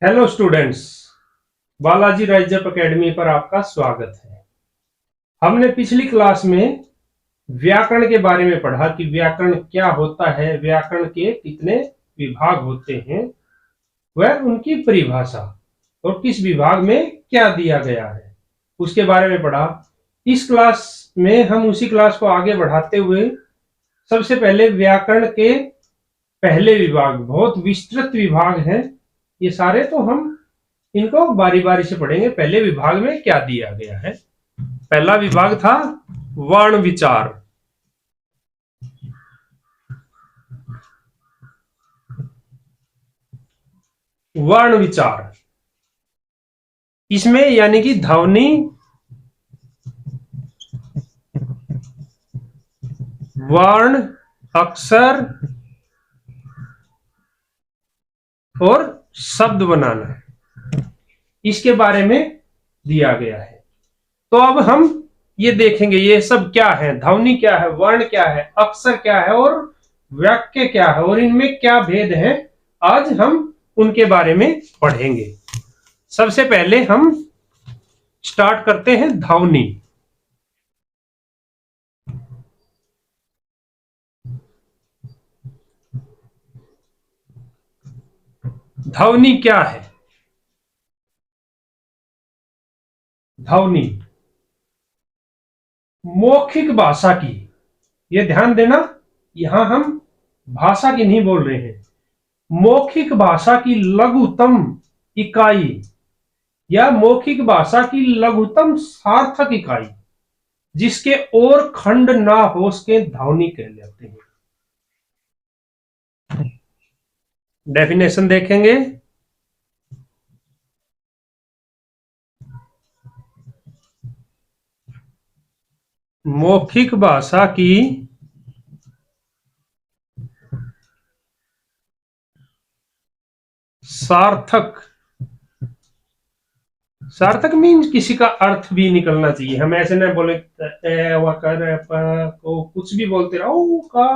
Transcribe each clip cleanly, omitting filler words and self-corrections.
Hello students, Balaji rise up academy पर आपका स्वागत है। हमने पिछली क्लास में व्याकरण के बारे में पढ़ा कि व्याकरण क्या होता है, व्याकरण के कितने विभाग होते हैं, वह उनकी परिभाषा और किस विभाग में क्या दिया गया है उसके बारे में पढ़ा। इस क्लास में हम उसी क्लास को आगे बढ़ाते हुए सबसे पहले व्याकरण के पहले विभाग, बहुत विस्तृत विभाग हैं ये सारे, तो हम इनको बारी बारी से पढ़ेंगे। पहले विभाग में क्या दिया गया है। पहला विभाग था वर्ण विचार। वर्ण विचार, इसमें यानी कि ध्वनि, वर्ण, अक्षर और शब्द बनाना, इसके बारे में दिया गया है। तो अब हम ये देखेंगे ये सब क्या है, ध्वनि क्या है, वर्ण क्या है, अक्षर क्या है और वाक्य क्या है और इनमें क्या भेद है। आज हम उनके बारे में पढ़ेंगे। सबसे पहले हम स्टार्ट करते हैं ध्वनि। ध्वनि क्या है? ध्वनि मौखिक भाषा की, ये ध्यान देना, यहां हम भाषा की नहीं बोल रहे हैं, मौखिक भाषा की लघुतम इकाई या मौखिक भाषा की लघुतम सार्थक इकाई जिसके और खंड ना हो उसके ध्वनि कहलाते हैं। डेफिनेशन देखेंगे। मौखिक भाषा की सार्थक, सार्थक मीन्स किसी का अर्थ भी निकलना चाहिए। हम ऐसे न बोले को कुछ भी बोलते रहो का,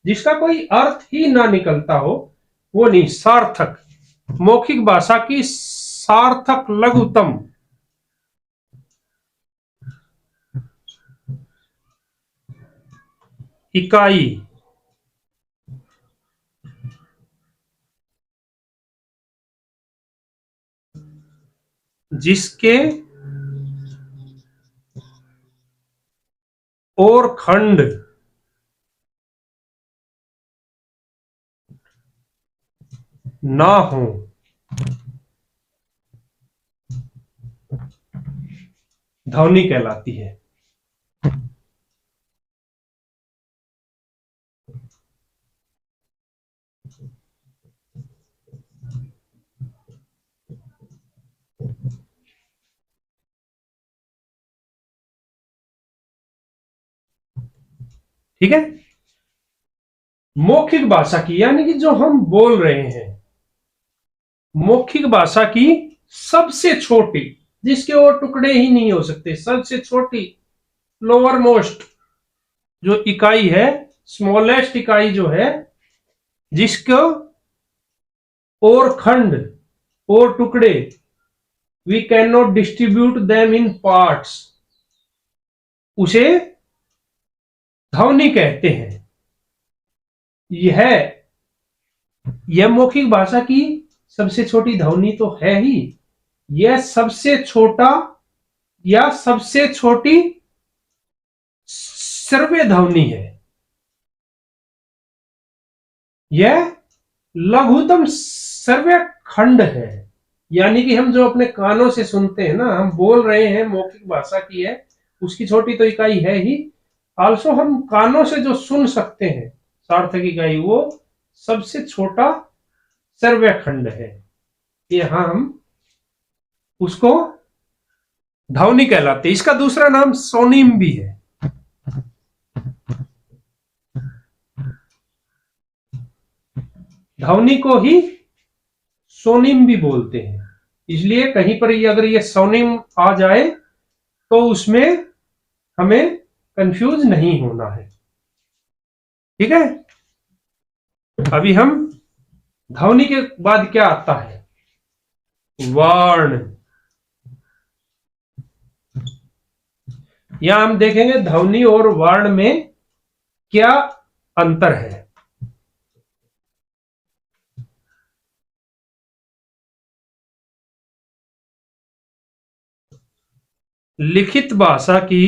जिसका कोई अर्थ ही ना निकलता हो वो नहीं। सार्थक, मौखिक भाषा की सार्थक लघुतम इकाई जिसके और खंड ना हो ध्वनि कहलाती है। ठीक है, मौखिक भाषा की यानी कि जो हम बोल रहे हैं, मौखिक भाषा की सबसे छोटी, जिसके और टुकड़े ही नहीं हो सकते, सबसे छोटी, लोअर मोस्ट जो इकाई है, स्मॉलेस्ट इकाई जो है, जिसको और खंड और टुकड़े, we can not distribute them in parts, उसे ध्वनि कहते हैं। यह मौखिक भाषा की सबसे छोटी ध्वनि तो है ही, यह सबसे छोटा या सबसे छोटी श्रव्य ध्वनि है। यह लघुतम श्रव्य खंड है, यानी कि हम जो अपने कानों से सुनते हैं ना, हम बोल रहे हैं, मौखिक भाषा की है, उसकी छोटी तो इकाई है ही, आल्सो हम कानों से जो सुन सकते हैं सार्थक इकाई, वो सबसे छोटा श्रव्य खंड है। यहां हम उसको ध्वनि कहलाते हैं। इसका दूसरा नाम सोनिम भी है। ध्वनि को ही सोनिम भी बोलते हैं, इसलिए कहीं पर अगर ये सोनिम आ जाए तो उसमें हमें कंफ्यूज नहीं होना है। ठीक है, अभी हम ध्वनि के बाद क्या आता है, वर्ण। यहां हम देखेंगे ध्वनि और वर्ण में क्या अंतर है। लिखित भाषा की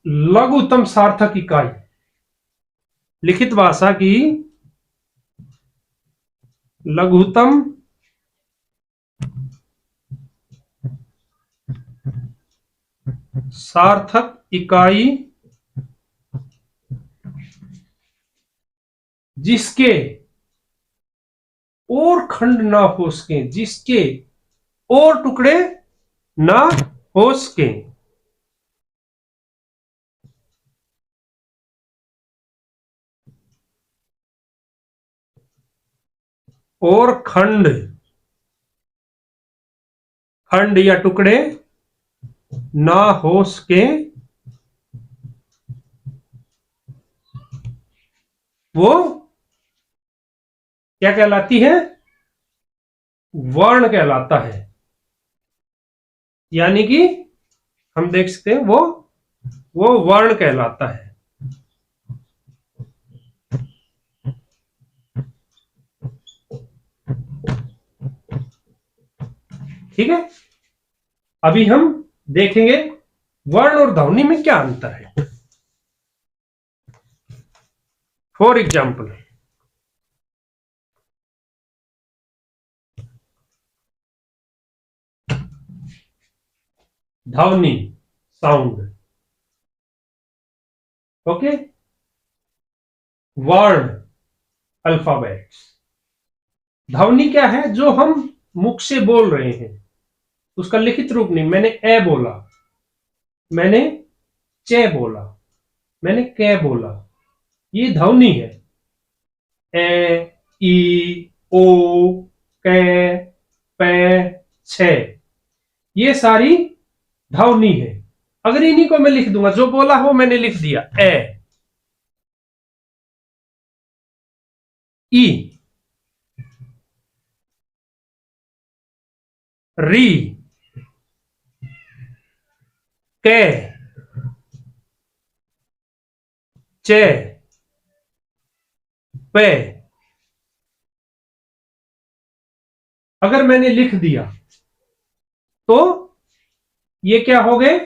लघुतम सार्थक इकाई, लिखित भाषा की लघुतम सार्थक इकाई जिसके और खंड ना हो सके, जिसके और टुकड़े ना हो सके। और खंड, खंड या टुकड़े ना हो सके वो क्या कहलाती है? वर्ण कहलाता है। यानी कि हम देख सकते हैं वो वर्ण कहलाता है। ठीक है, अभी हम देखेंगे वर्ण और ध्वनि में क्या अंतर है। फॉर एग्जाम्पल, ध्वनि साउंड, ओके, वर्ण अल्फाबेट्स। ध्वनि क्या है? जो हम मुख से बोल रहे हैं, उसका लिखित रूप नहीं। मैंने ए बोला, मैंने चे बोला, मैंने कै बोला, ये ध्वनि है। ए, ई, ओ, कै, पै, छे, ये सारी ध्वनि है। अगर इन्हीं को मैं लिख दूंगा, जो बोला हो मैंने लिख दिया, ए, ई, री, कै, चे, पे, अगर मैंने लिख दिया तो ये क्या हो गए?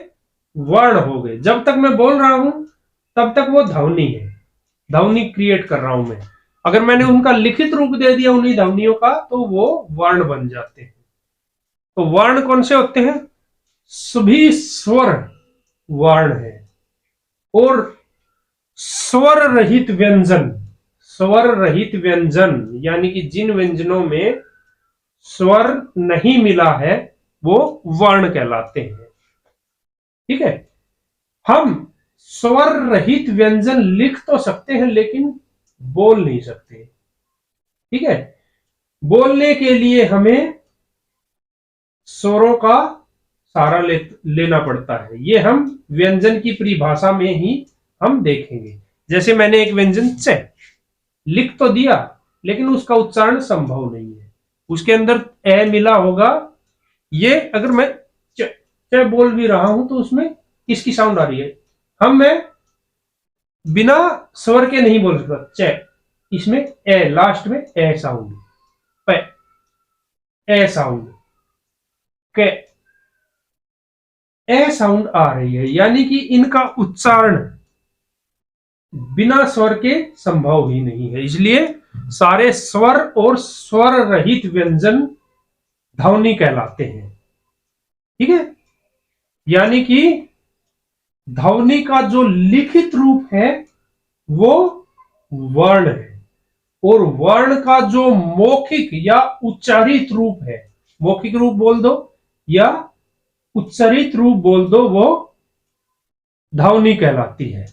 वर्ण हो गए। जब तक मैं बोल रहा हूं तब तक वो ध्वनि है, ध्वनि क्रिएट कर रहा हूं मैं। अगर मैंने उनका लिखित रूप दे दिया उन्हीं ध्वनियों का, तो वो वर्ण बन जाते हैं। तो वर्ण कौन से होते हैं? सभी स्वर वर्ण है। और स्वर रहित व्यंजन, स्वर रहित व्यंजन यानी कि जिन व्यंजनों में स्वर नहीं मिला है वो वर्ण कहलाते हैं। ठीक है, हम स्वर रहित व्यंजन लिख तो सकते हैं लेकिन बोल नहीं सकते। ठीक है, बोलने के लिए हमें स्वरों का सहारा लेना पड़ता है। ये हम व्यंजन की परिभाषा में ही हम देखेंगे। जैसे मैंने एक व्यंजन च लिख तो दिया लेकिन उसका उच्चारण संभव नहीं है, उसके अंदर ए मिला होगा। ये अगर मैं च बोल भी रहा हूं तो उसमें किसकी साउंड आ रही है? मैं बिना स्वर के नहीं बोल सकता। च, इसमें ए, लास्ट में ए साउंड, पे, ए साउंड, के, ए साउंड आ रही है। यानी कि इनका उच्चारण बिना स्वर के संभव ही नहीं है। इसलिए सारे स्वर और स्वर रहित व्यंजन ध्वनि कहलाते हैं। ठीक है, यानी कि ध्वनि का जो लिखित रूप है वो वर्ण है, और वर्ण का जो मौखिक या उच्चारित रूप है, मौखिक रूप बोल दो या उच्चारित रूप बोल दो, वो ध्वनि कहलाती है।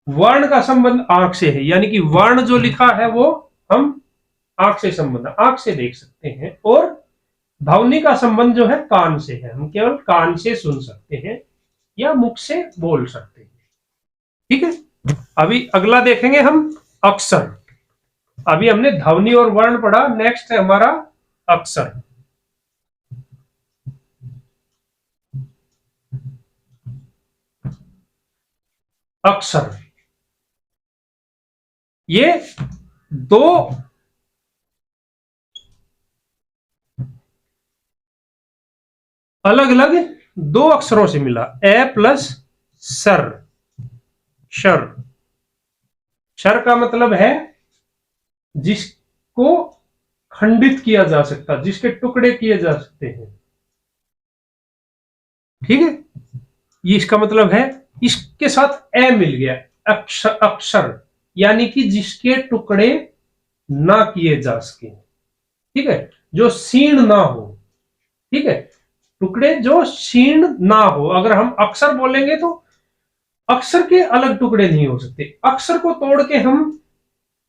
वर्ण का संबंध आंख से है, यानी कि वर्ण जो लिखा है वो हम आंख से संबंध, आंख से देख सकते हैं। और ध्वनि का संबंध जो है कान से है, हम केवल कान से सुन सकते हैं। या मुख से बोल सकते हैं। ठीक है, अभी अगला देखेंगे हम अक्षर। अभी हमने ध्वनि और वर्ण पढ़ा, नेक्स्ट है हमारा अक्षर। अक्षर ये दो अलग अलग दो अक्षरों से मिला, ए प्लस सर। शर, शर का मतलब है जिसको खंडित किया जा सकता, जिसके टुकड़े किए जा सकते हैं। ठीक है, ये इसका मतलब है, इसके साथ ए मिल गया, अक्षर, अक्षर यानी कि जिसके टुकड़े ना किए जा सके। ठीक है, जो क्षीण ना हो। ठीक है, टुकड़े जो क्षीण ना हो। अगर हम अक्षर बोलेंगे तो अक्षर के अलग टुकड़े नहीं हो सकते। अक्षर को तोड़ के हम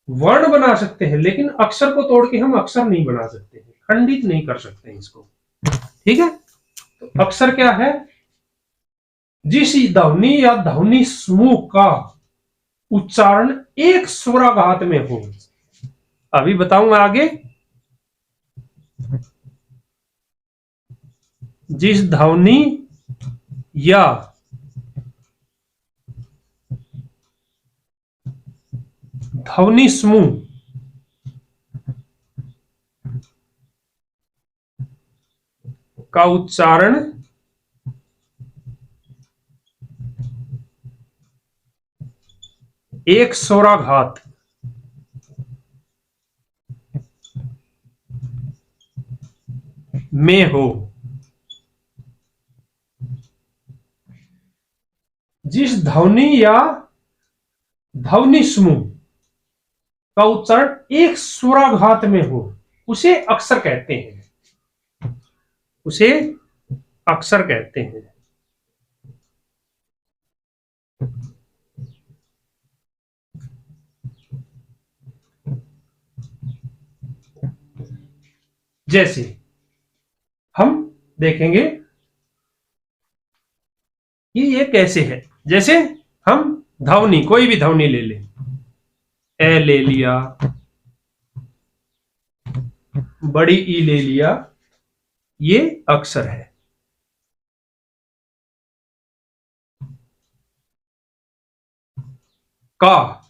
वर्ण बना सकते हैं, लेकिन अक्षर को तोड़ के हम अक्षर नहीं बना सकते हैं, खंडित नहीं कर सकते हैं इसको। ठीक है, तो अक्षर क्या है? जिस ध्वनि या ध्वनि समूह का उच्चारण एक स्वराघात में हो। अभी बताऊंगा आगे। जिस ध्वनि या ध्वनि समूह का उच्चारण एक स्वराघात में हो। जिस ध्वनि या ध्वनि समूह का उच्चारण एक स्वराघात में हो उसे अक्षर कहते हैं, उसे अक्षर कहते हैं। जैसे हम देखेंगे कि ये कैसे है। जैसे हम ध्वनि, कोई भी ध्वनि ले लें, ए ले लिया, बड़ी ई ले लिया, ये अक्षर है। का,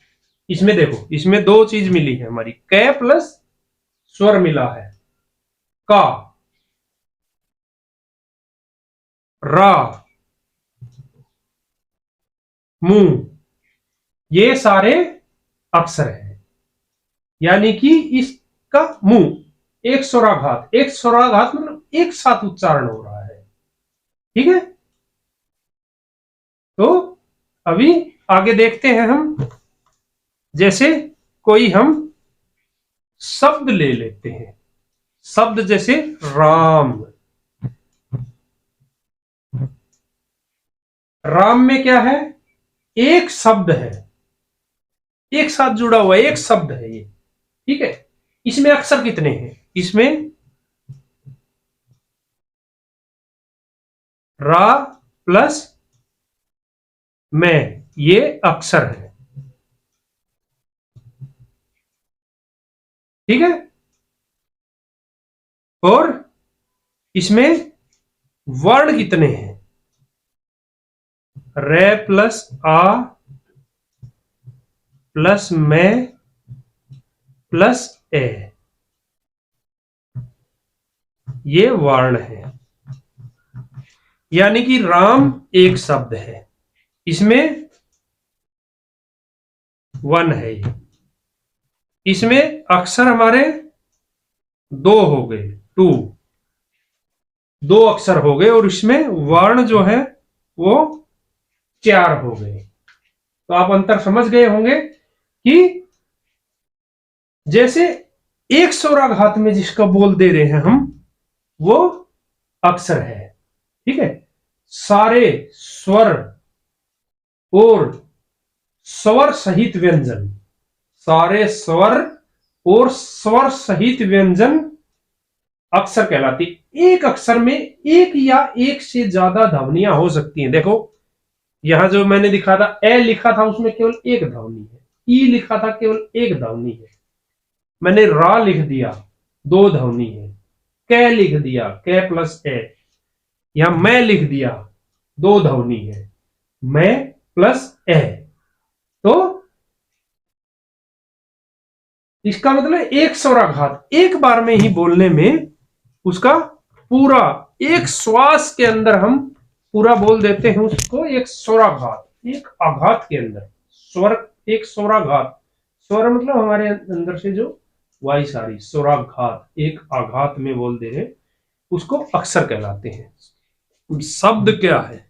इसमें देखो, इसमें दो चीज मिली है हमारी, कै प्लस स्वर मिला है। का, रा, मु, ये सारे अक्षर हैं। यानी कि इसका मुंह एक स्वराघात, एक स्वराघात मतलब एक साथ उच्चारण हो रहा है। ठीक है, तो अभी आगे देखते हैं हम। जैसे कोई हम शब्द ले लेते हैं, शब्द जैसे राम। राम में क्या है? एक शब्द है, एक साथ जुड़ा हुआ एक शब्द है ये। ठीक है, इसमें अक्षर कितने हैं? इसमें रा प्लस में, ये अक्षर है। ठीक है, और इसमें वर्ण कितने हैं? रे प्लस आ प्लस में प्लस ए, ये वर्ण है। यानी कि राम एक शब्द है, इसमें वन है ये। इसमें अक्षर हमारे दो हो गए, टू, दो अक्षर हो गए, और इसमें वर्ण जो है वो चार हो गए। तो आप अंतर समझ गए होंगे कि जैसे एक स्वराघात में जिसका बोल दे रहे हैं हम, वो अक्षर है। ठीक है, सारे स्वर और स्वर सहित व्यंजन, सारे स्वर और स्वर सहित व्यंजन अक्षर कहलाती। एक अक्षर में एक या एक से ज्यादा ध्वनियां हो सकती हैं। देखो, यहां जो मैंने दिखा था ए लिखा था उसमें केवल एक ध्वनि है, ई लिखा था केवल एक ध्वनि है, मैंने रा लिख दिया दो ध्वनि है, कै लिख दिया कै प्लस ए, यहां मैं लिख दिया दो ध्वनि है, मैं प्लस ए। तो इसका मतलब एक स्वराघात एक बार में ही बोलने में उसका पूरा एक श्वास के अंदर हम पूरा बोल देते हैं उसको एक स्वराघात, एक आघात के अंदर स्वर, एक स्वराघात, स्वर मतलब हमारे अंदर से जो वायु सारी, स्वराघात एक आघात में बोल दे रहे उसको अक्षर कहलाते हैं। शब्द क्या है?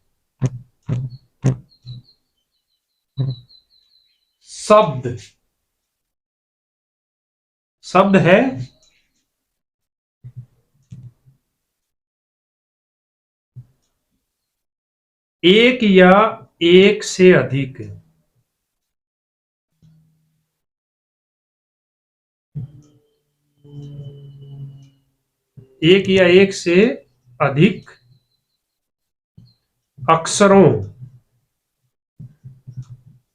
शब्द, शब्द है एक या एक से अधिक, एक या एक से अधिक अक्षरों,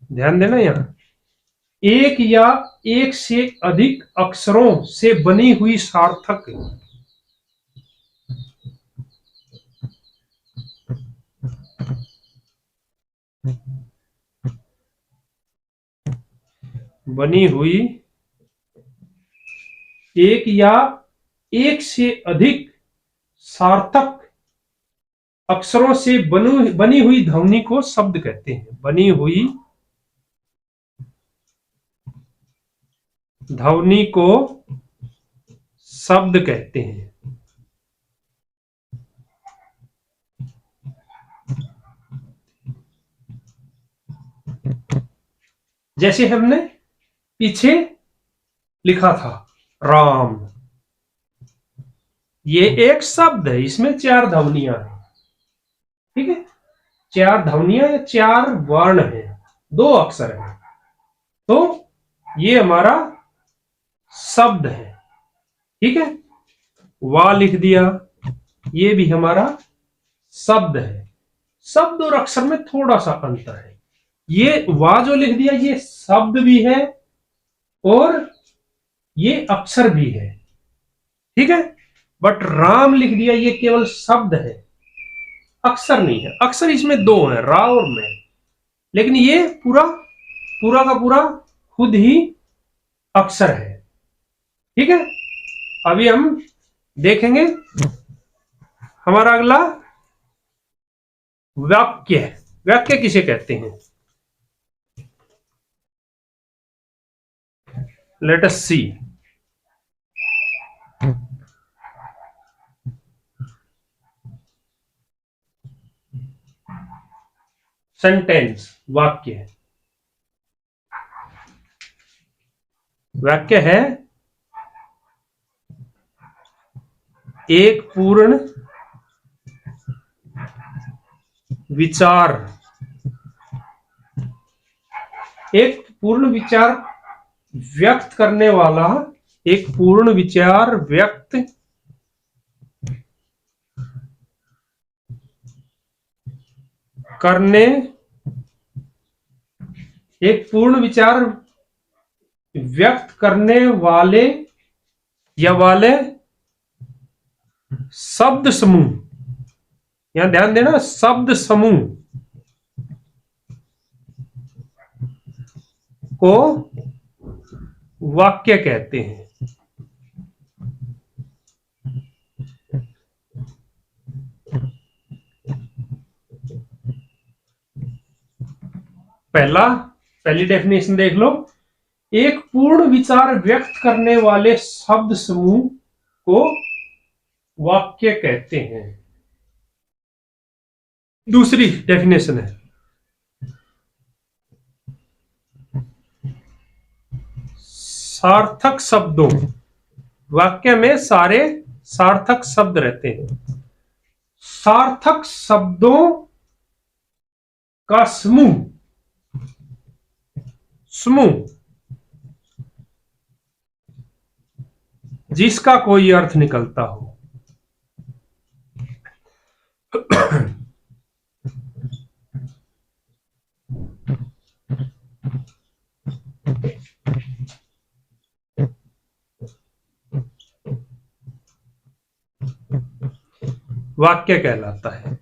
ध्यान देना यहां, एक या एक से अधिक अक्षरों से बनी हुई सार्थक, बनी हुई एक या एक से अधिक सार्थक अक्षरों से बनी हुई ध्वनि को शब्द कहते हैं। बनी हुई ध्वनि को शब्द कहते हैं। जैसे हमने पीछे लिखा था राम, ये एक शब्द है, इसमें चार ध्वनियां हैं, ठीक है, चार ध्वनियां या चार वर्ण है, दो अक्षर है, तो ये हमारा शब्द है, ठीक है। वा लिख दिया, ये भी हमारा शब्द है। शब्द और अक्षर में थोड़ा सा अंतर है, ये वा जो लिख दिया ये शब्द भी है और ये अक्षर भी है, ठीक है। बट राम लिख दिया ये केवल शब्द है, अक्षर नहीं है। अक्षर इसमें दो है, रा और मैं, लेकिन ये पूरा पूरा का पूरा खुद ही अक्षर है, ठीक है। अभी हम देखेंगे हमारा अगला वाक्य। वाक्य किसे कहते हैं? लेट अस सी। सेंटेंस, वाक्य। वाक्य है एक पूर्ण विचार, एक पूर्ण विचार व्यक्त करने वाला, एक पूर्ण विचार व्यक्त करने, एक पूर्ण विचार व्यक्त करने वाले या वाले शब्द समूह, यहां ध्यान देना, शब्द समूह को वाक्य कहते हैं। पहली डेफिनेशन देख लो, एक पूर्ण विचार व्यक्त करने वाले शब्द समूह को वाक्य कहते हैं। दूसरी डेफिनेशन है सार्थक शब्दों, वाक्य में सारे सार्थक शब्द रहते हैं। सार्थक शब्दों का समूह, समूह जिसका कोई अर्थ निकलता हो। वाक्य कहलाता है।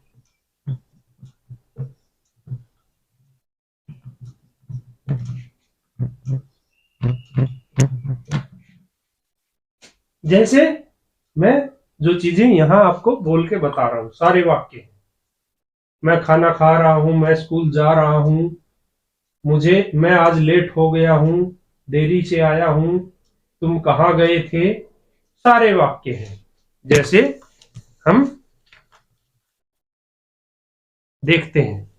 जैसे मैं जो चीजें यहां आपको बोल के बता रहा हूं सारे वाक्य हैं। मैं खाना खा रहा हूं, मैं स्कूल जा रहा हूं, मैं आज लेट हो गया हूं, देरी से आया हूं, तुम कहां गए थे, सारे वाक्य हैं। जैसे हम देखते हैं,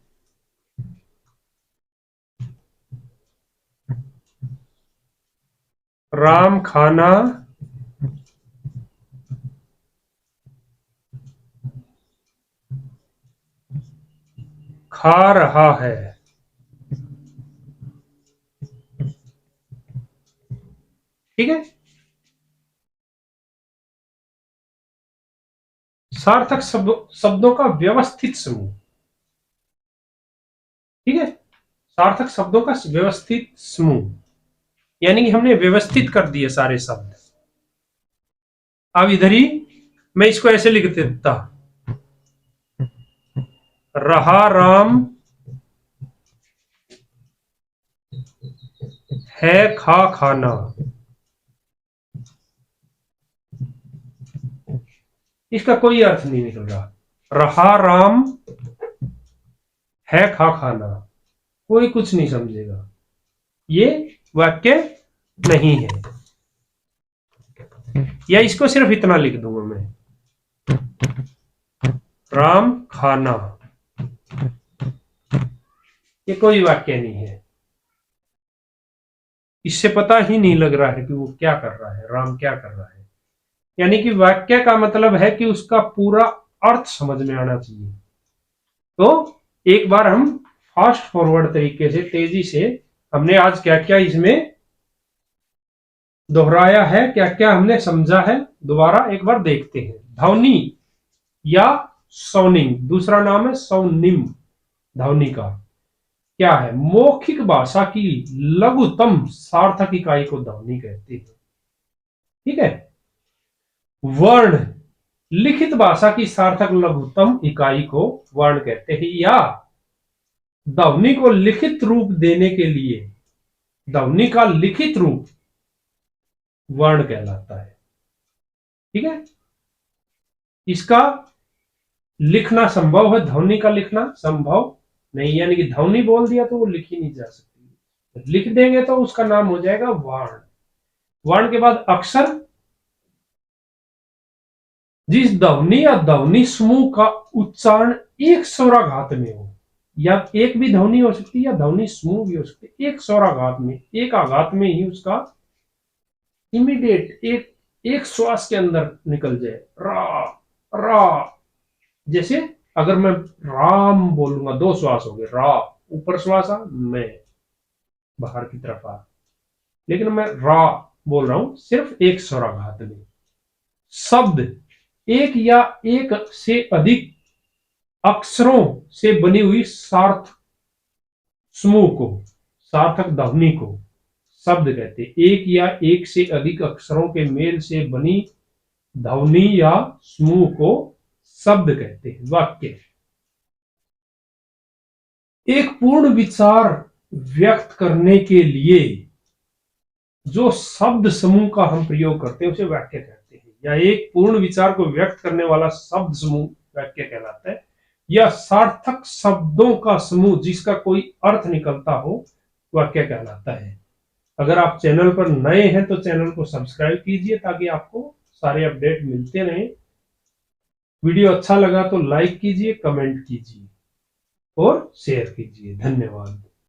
राम खाना खा रहा है। ठीक है, सार्थक शब्दों का व्यवस्थित समूह। ठीक है, सार्थक शब्दों का व्यवस्थित समूह, यानी कि हमने व्यवस्थित कर दिए सारे शब्द। अब इधर ही मैं इसको ऐसे लिख देता, रहा राम है खा खाना। इसका कोई अर्थ नहीं निकल रहा। रहा राम है खा खाना, कोई कुछ नहीं समझेगा, ये वाक्य नहीं है। या इसको सिर्फ इतना लिख दूंगा मैं, राम खाना, ये कोई वाक्य नहीं है। इससे पता ही नहीं लग रहा है कि वो क्या कर रहा है, राम क्या कर रहा है। यानी कि वाक्य का मतलब है कि उसका पूरा अर्थ समझ में आना चाहिए। तो एक बार हम फास्ट फॉरवर्ड तरीके से, तेजी से, हमने आज क्या क्या इसमें दोहराया है, क्या क्या हमने समझा है, दोबारा एक बार देखते हैं। ध्वनि या साउंडिंग, दूसरा नाम है साउंडिंग। ध्वनि का क्या है? मौखिक भाषा की लघुतम सार्थक इकाई को ध्वनि कहते हैं। ठीक है। वर्ण, लिखित भाषा की सार्थक लघुतम इकाई को वर्ण कहते हैं, या ध्वनि को लिखित रूप देने के लिए ध्वनि का लिखित रूप वर्ण कहलाता है। ठीक है, इसका लिखना संभव है, ध्वनि का लिखना संभव नहीं, यानी कि ध्वनि बोल दिया तो वो लिखी नहीं जा सकती, लिख देंगे तो उसका नाम हो जाएगा वर्ण। वर्ण के बाद अक्षर, जिस ध्वनि या ध्वनि समूह का उच्चारण एक स्वराघात में हो, या एक भी ध्वनि हो सकती है या ध्वनि समूह भी हो सकती है, एक स्वराघात में, एक आघात में ही उसका इमीडिएट एक श्वास के अंदर निकल जाए, रा रा। जैसे अगर मैं राम बोलूंगा, दो श्वास हो गए, रा ऊपर श्वास आ, मैं बाहर की तरफ आ, लेकिन मैं रा बोल रहा हूं सिर्फ एक स्वराघात में। शब्द, एक या एक से अधिक अक्षरों से बनी हुई सार्थक समूह को, सार्थक ध्वनि को शब्द कहते हैं। एक या एक से अधिक अक्षरों के मेल से बनी ध्वनि या समूह को शब्द कहते हैं। वाक्य, एक पूर्ण विचार व्यक्त करने के लिए जो शब्द समूह का हम प्रयोग करते हैं उसे वाक्य कहते हैं, या एक पूर्ण विचार को व्यक्त करने वाला शब्द समूह वाक्य कहलाता है, या सार्थक शब्दों का समूह जिसका कोई अर्थ निकलता हो वाक्य कहलाता है। अगर आप चैनल पर नए हैं तो चैनल को सब्सक्राइब कीजिए ताकि आपको सारे अपडेट मिलते रहें। वीडियो अच्छा लगा तो लाइक कीजिए, कमेंट कीजिए और शेयर कीजिए। धन्यवाद।